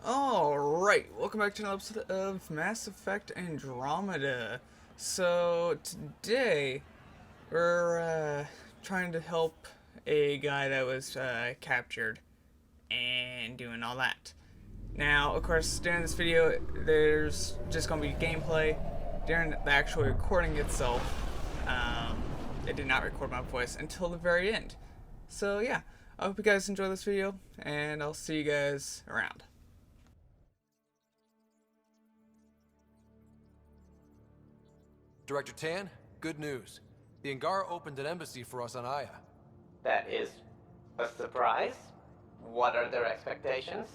Alright, welcome back to another episode of Mass Effect Andromeda. So, today, we're trying to help a guy that was captured and doing all that. Now, of course, during this video, there's just going to be gameplay. During the actual recording itself, it did not record my voice until the very end. So, yeah, I hope you guys enjoy this video, and I'll see you guys around. Director Tan, good news. The Angara opened an embassy for us on Aya. That is a surprise? What are their expectations?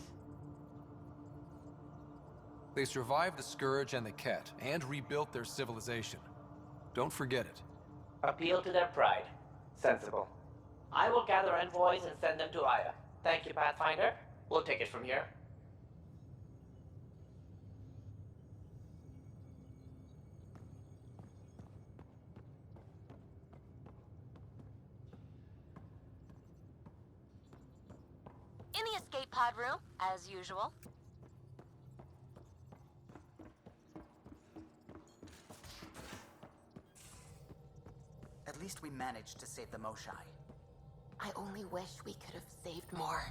They survived the Scourge and the Ket, and rebuilt their civilization. Don't forget it. Appeal to their pride. Sensible. I will gather envoys and send them to Aya. Thank you, Pathfinder. We'll take it from here. In the escape pod room, as usual. At least we managed to save the Moshai. I only wish we could have saved more.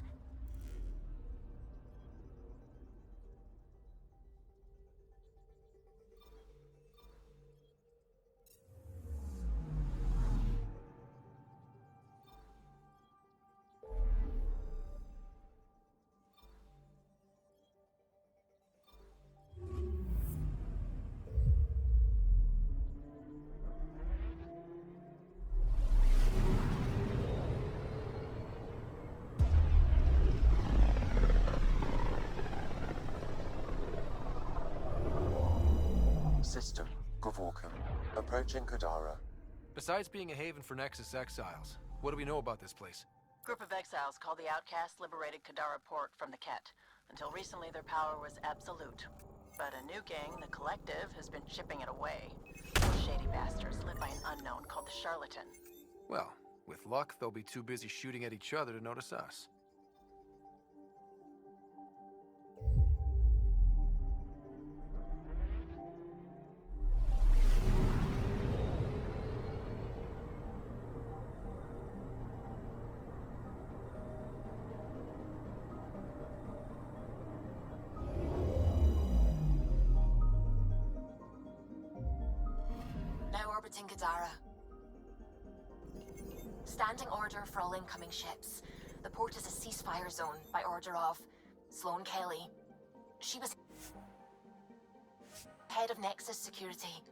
System, Gavorka. Approaching Kadara. Besides being a haven for Nexus exiles, what do we know about this place? Group of exiles called the Outcasts liberated Kadara port from the Ket. Until recently, their power was absolute. But a new gang, the Collective, has been chipping it away. Those shady bastards led by an unknown called the Charlatan. Well, with luck, they'll be too busy shooting at each other to notice us. Now orbiting Kadara. Standing order for all incoming ships. The port is a ceasefire zone by order of Sloane Kelly. She was head of Nexus security.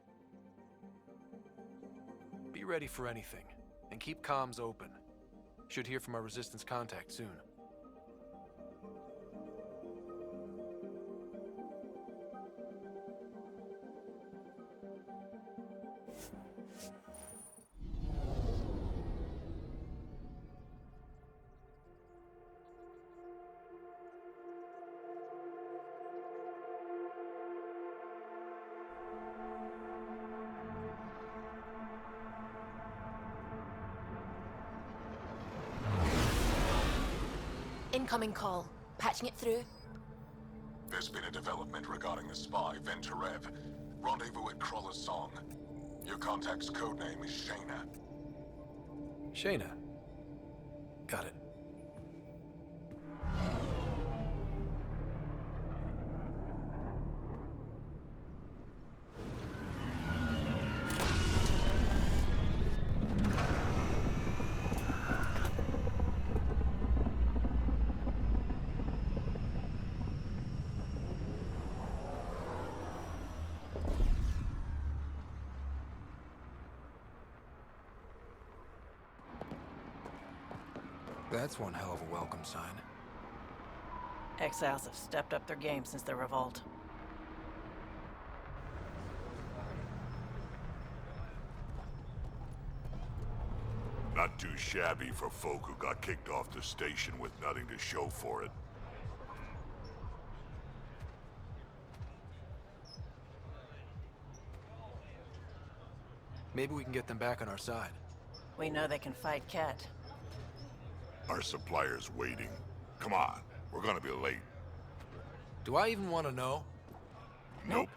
Be ready for anything, and keep comms open. Should hear from our Resistance contact soon. Incoming call. Patching it through. There's been a development regarding the spy, Vehn Terev. Rendezvous at Crawler's Song. Your contact's codename is Shayna. Shayna. Got it. That's one hell of a welcome sign. Exiles have stepped up their game since the revolt. Not too shabby for folk who got kicked off the station with nothing to show for it. Maybe we can get them back on our side. We know they can fight Ket. Our supplier's waiting. Come on, we're gonna be late. Do I even want to know? Nope.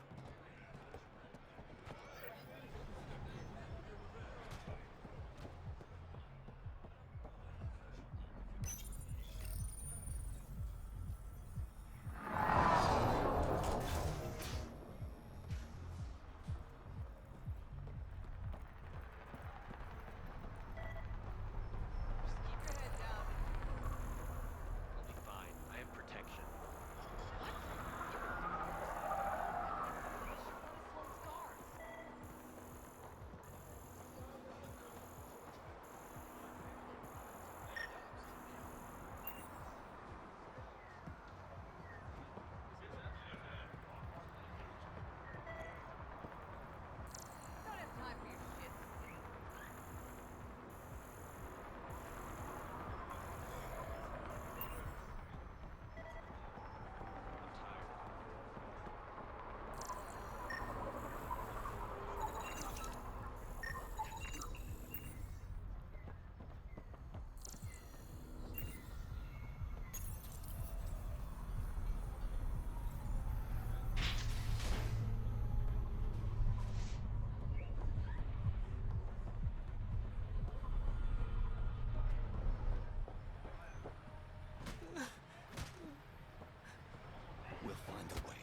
We'll find a way.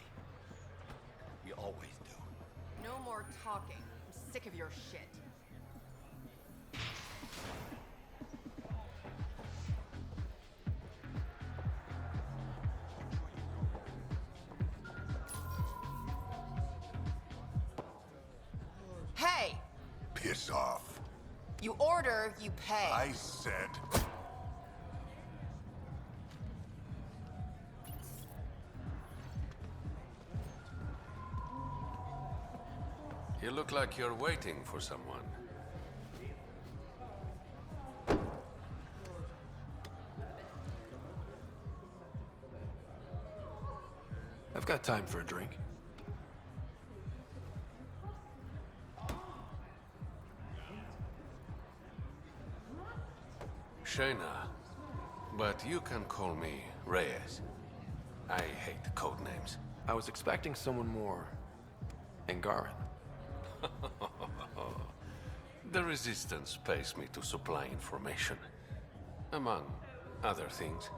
We always do. No more talking. I'm sick of your shit. Hey! Piss off. You order, you pay. I said... You look like you're waiting for someone. I've got time for a drink. Shayna, but you can call me Reyes. I hate code names. I was expecting someone more Angaran. The Resistance pays me to supply information, among other things.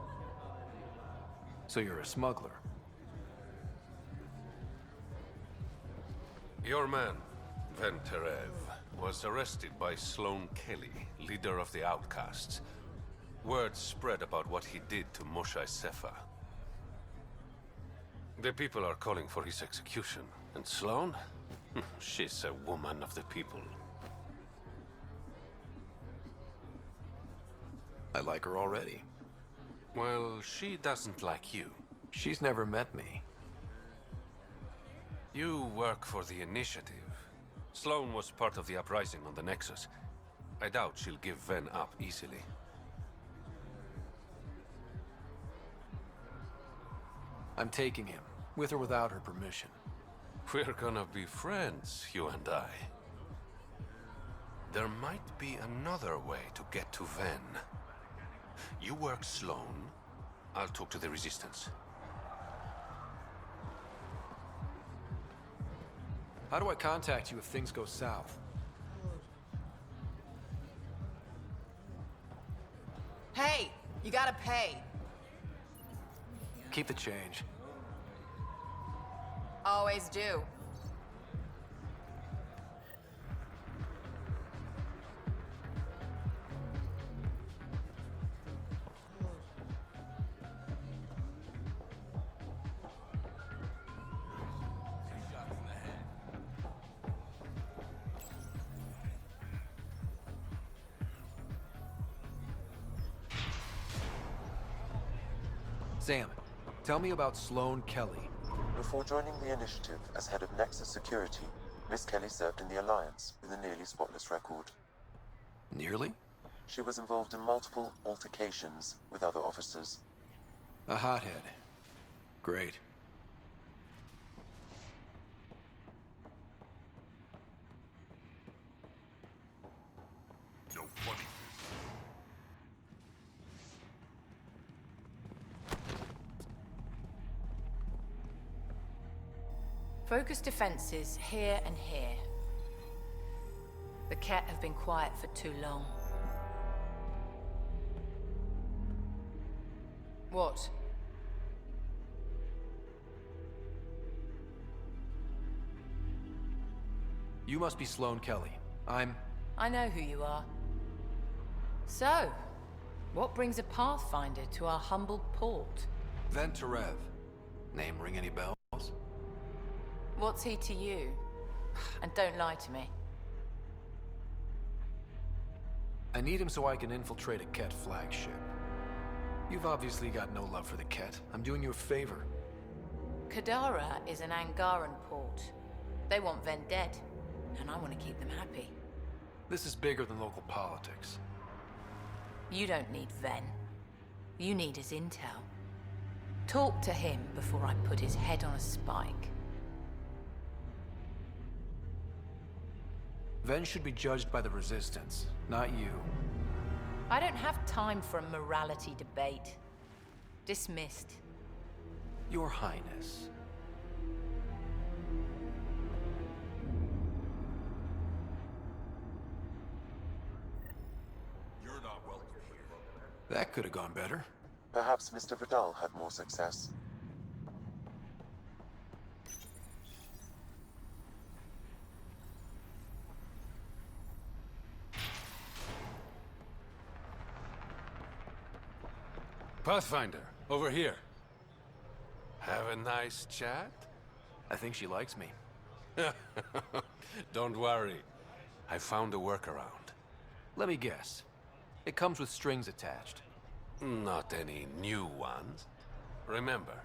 So you're a smuggler. Your man, Vehn Terev, was arrested by Sloane Kelly, leader of the Outcasts. Word spread about what he did to Moshe Sefa. The people are calling for his execution. And Sloane? She's a woman of the people. I like her already. Well, she doesn't like you. She's never met me. You work for the Initiative. Sloane was part of the uprising on the Nexus. I doubt she'll give Vehn up easily. I'm taking him, with or without her permission. We're gonna be friends, you and I. There might be another way to get to Vehn. You work Sloane, I'll talk to the Resistance. How do I contact you if things go south? Hey! You gotta pay. Keep the change. Always do. Sam, tell me about Sloane Kelly. Before joining the Initiative as head of Nexus Security, Miss Kelly served in the Alliance with a nearly spotless record. Nearly? She was involved in multiple altercations with other officers. A hothead. Great. No funny. Focus defenses here and here. The Ket have been quiet for too long. What? You must be Sloane Kelly. I know who you are. So, what brings a Pathfinder to our humble port? Vehn Terev. Name ring any bells? What's he to you? And don't lie to me. I need him so I can infiltrate a Ket flagship. You've obviously got no love for the Ket. I'm doing you a favor. Kadara is an Angaran port. They want Vehn dead, and I want to keep them happy. This is bigger than local politics. You don't need Vehn. You need his intel. Talk to him before I put his head on a spike. Vehn should be judged by the Resistance, not you. I don't have time for a morality debate. Dismissed. Your Highness. You're not welcome here. That could have gone better. Perhaps Mr. Vidal had more success. Pathfinder, over here. Have a nice chat? I think she likes me. Don't worry. I found a workaround. Let me guess. It comes with strings attached. Not any new ones. Remember,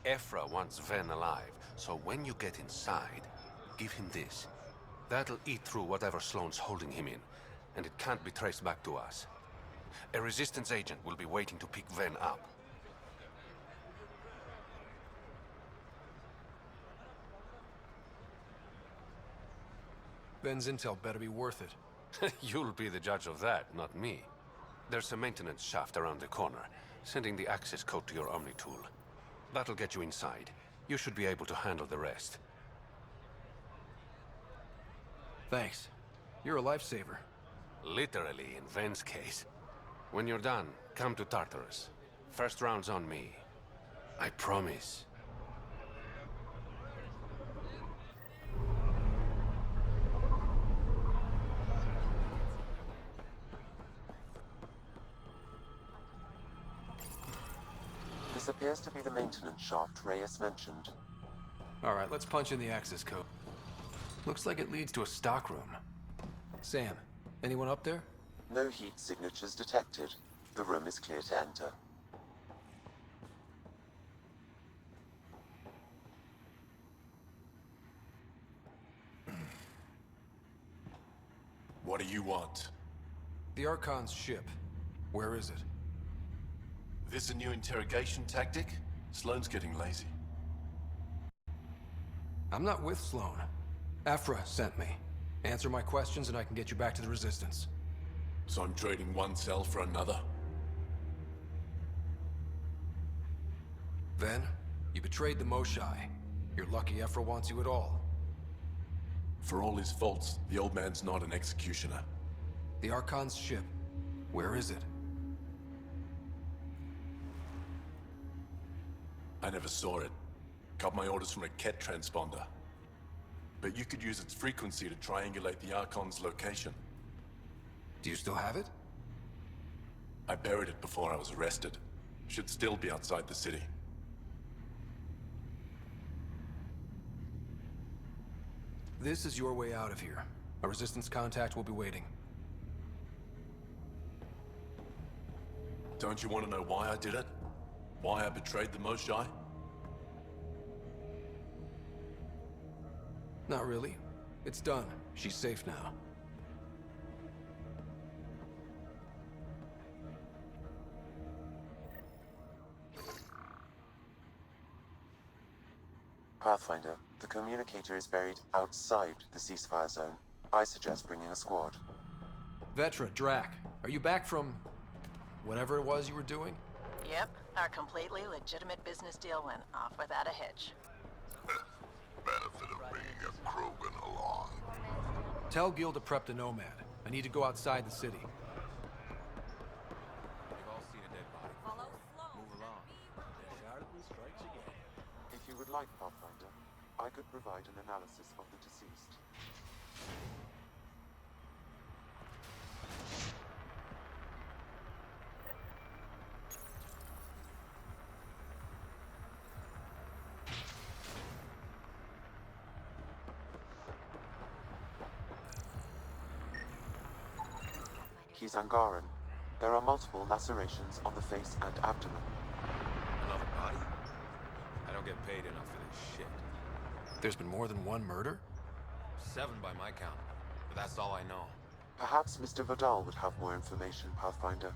Ephra wants Vehn alive, so when you get inside, give him this. That'll eat through whatever Sloane's holding him in, and it can't be traced back to us. A Resistance agent will be waiting to pick Vehn up. Ven's intel better be worth it. You'll be the judge of that, not me. There's a maintenance shaft around the corner, sending the access code to your Omni tool. That'll get you inside. You should be able to handle the rest. Thanks. You're a lifesaver. Literally, in Ven's case. When you're done, come to Tartarus. First round's on me. I promise. This appears to be the maintenance shaft Reyes mentioned. All right, let's punch in the access code. Looks like it leads to a stockroom. Sam, anyone up there? No heat signatures detected. The room is clear to enter. What do you want? The Archon's ship. Where is it? This a new interrogation tactic? Sloane's getting lazy. I'm not with Sloane. Ephra sent me. Answer my questions and I can get you back to the Resistance. So I'm trading one cell for another? Vehn, you betrayed the Moshai. You're lucky Ephra wants you at all. For all his faults, the old man's not an executioner. The Archon's ship. Where is it? I never saw it. Got my orders from a Ket transponder. But you could use its frequency to triangulate the Archon's location. Do you still have it? I buried it before I was arrested. Should still be outside the city. This is your way out of here. A Resistance contact will be waiting. Don't you want to know why I did it? Why I betrayed the Moshai? Not really. It's done. She's safe now. Pathfinder, the communicator is buried outside the ceasefire zone. I suggest bringing a squad. Vetra, Drac, are you back from whatever it was you were doing? Yep, our completely legitimate business deal went off without a hitch. Benefit of bringing a Krogan along. Tell Gil to prep the Nomad. I need to go outside the city. We've all seen a dead body. Move along. Sharply strikes again. If you would like, Pathfinder, I could provide an analysis of the deceased. He's Angaran. There are multiple lacerations on the face and abdomen. Another body? I don't get paid enough for this shit. There's been more than one murder? 7 by my count, but that's all I know. Perhaps Mr. Vidal would have more information, Pathfinder.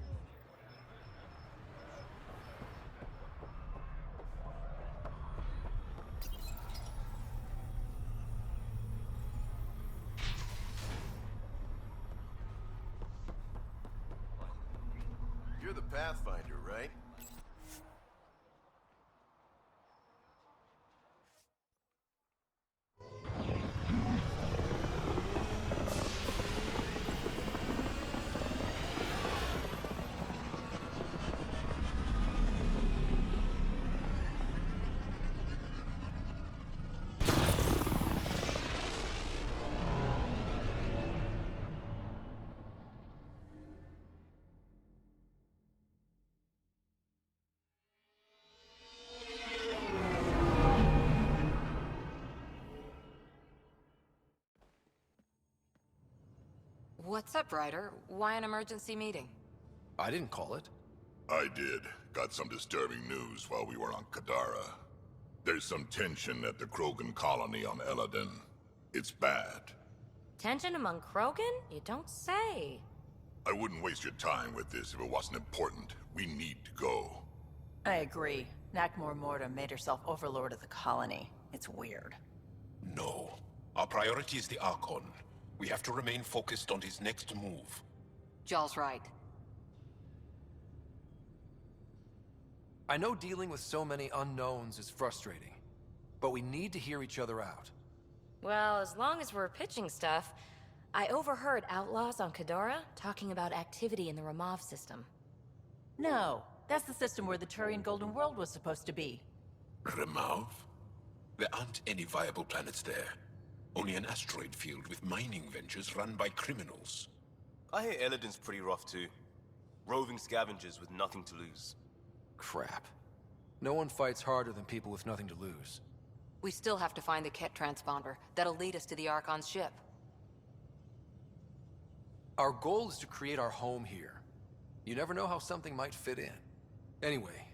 You're the Pathfinder, right? What's up, Ryder? Why an emergency meeting? I didn't call it. I did. Got some disturbing news while we were on Kadara. There's some tension at the Krogan colony on Eladin. It's bad. Tension among Krogan? You don't say. I wouldn't waste your time with this if it wasn't important. We need to go. I agree. Nakmor Morta made herself overlord of the colony. It's weird. No. Our priority is the Archon. We have to remain focused on his next move. Jall's right. I know dealing with so many unknowns is frustrating, but we need to hear each other out. Well, as long as we're pitching stuff, I overheard outlaws on Kadara talking about activity in the Ramov system. No, that's the system where the Turian Golden World was supposed to be. Remav? There aren't any viable planets there. Only an asteroid field with mining ventures run by criminals. I hear Eladin's pretty rough too. Roving scavengers with nothing to lose. Crap. No one fights harder than people with nothing to lose. We still have to find the Ket transponder. That'll lead us to the Archon's ship. Our goal is to create our home here. You never know how something might fit in. Anyway,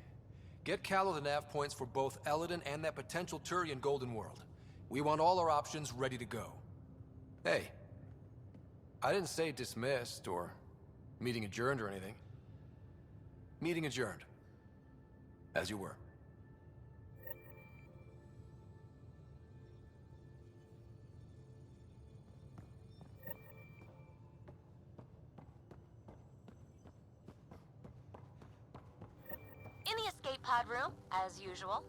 get Callow the nav points for both Eladin and that potential Turian Golden World. We want all our options ready to go. Hey, I didn't say dismissed or meeting adjourned or anything. Meeting adjourned. As you were. In the escape pod room, as usual.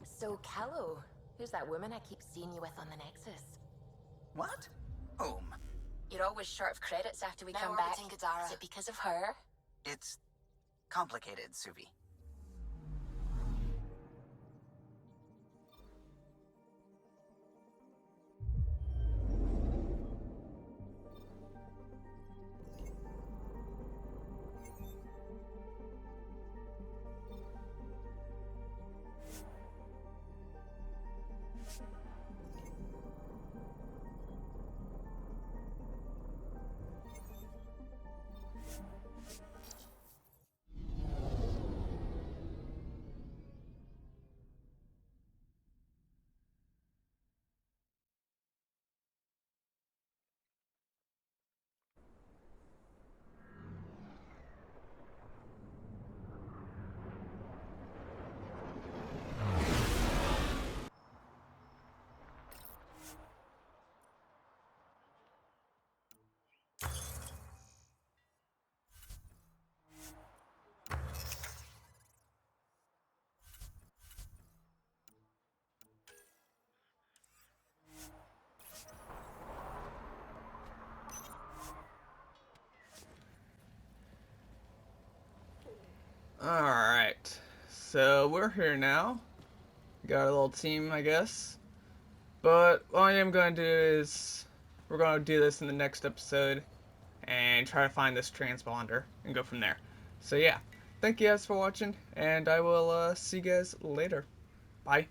So, Callow, who's that woman I keep seeing you with on the Nexus? What? Whom? You're always short of credits after we Now come back. orbiting Kadara. Is it because of her? It's complicated, Suvi. Alright, so we're here now. Got a little team, I guess. But what I am going to do is, we're going to do this in the next episode and try to find this transponder and go from there. So yeah, thank you guys for watching, and I will see you guys later. Bye.